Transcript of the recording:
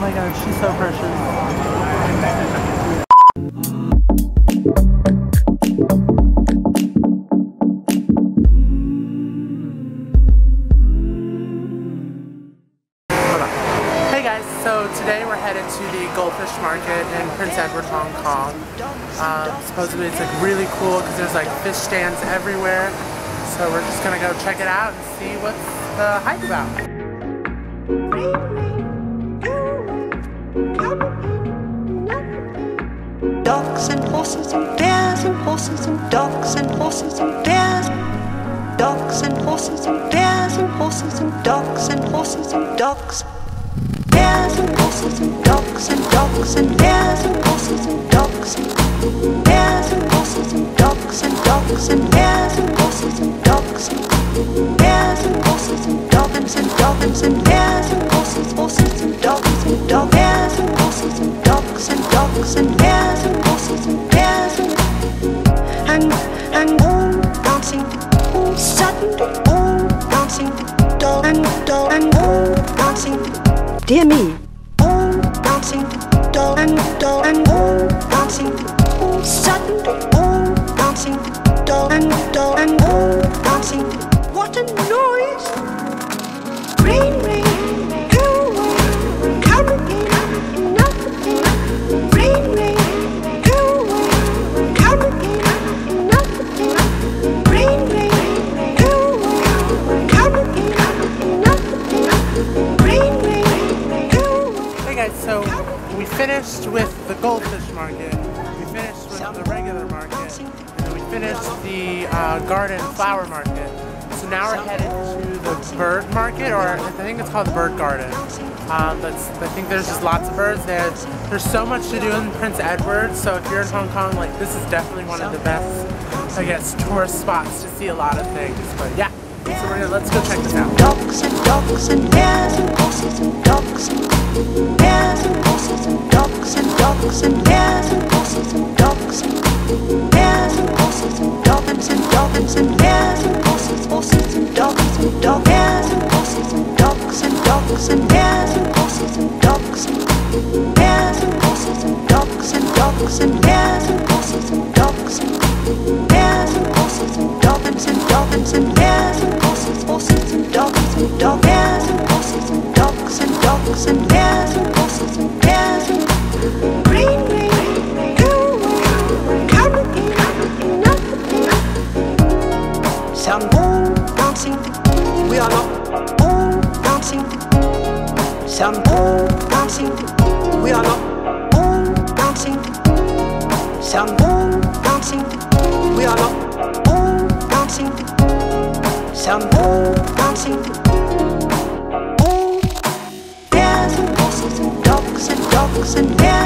my god, she's so precious. So today we're headed to the Goldfish Market in Prince Edward, Hong Kong. Supposedly it's like really cool because there's like fish stands everywhere. So we're just gonna go check it out and see what's the hype about. Dogs and horses and bears and horses and dogs and horses and bears. Dogs and horses and bears and horses and dogs and horses and dogs. Bears and horses and dogs and dogs and bears and horses and dogs. Bears and horses and dogs and dogs and bears and horses and dogs. Bears and horses and dogs and dogs and bears and horses and dogs and dogs. Bears and horses and dogs and dogs and bears and horses and bears and all dancing, all suddenly all dancing, dog and all dancing. Dear me, all dancing, dog and all dancing, all suddenly all dancing, dog and all dancing. What a noise! Rain, rain, go away, come again, not again. Rain, rain, go away, come again, not again. Rain, rain, go away, come again, not again. Rain, rain. So we finished with the Goldfish Market, we finished with the regular market, and then we finished the garden flower market. So now we're headed to the bird market, or I think it's called the bird garden. I think there's just lots of birds there. There's so much to do in Prince Edward, so if you're in Hong Kong, like this is definitely one of the best, I guess, tourist spots to see a lot of things. But yeah, so let's go check this out. Dogs and dogs and bears and horses and dogs. Bears and horses and dogs and dogs and bears and horses and dogs. Bears and horses and dogs and dogs and bears and horses and dogs and dogs. Bears and horses and dogs and dogs and bears and horses and dogs. Bears and horses and dogs and dogs and bears and horses and dogs. Bears and horses and dogs and dogs and bears and horses and dogs and dogs. Bears and horses and dogs and dogs and bears and horses and bears and rain, rain, go away, come again, not again. Some all dancing, we are not all dancing. Some all dancing, we are not all dancing. Some all dancing, we are not all dancing. Some all dancing. All bears and horses and dogs and dogs and bears.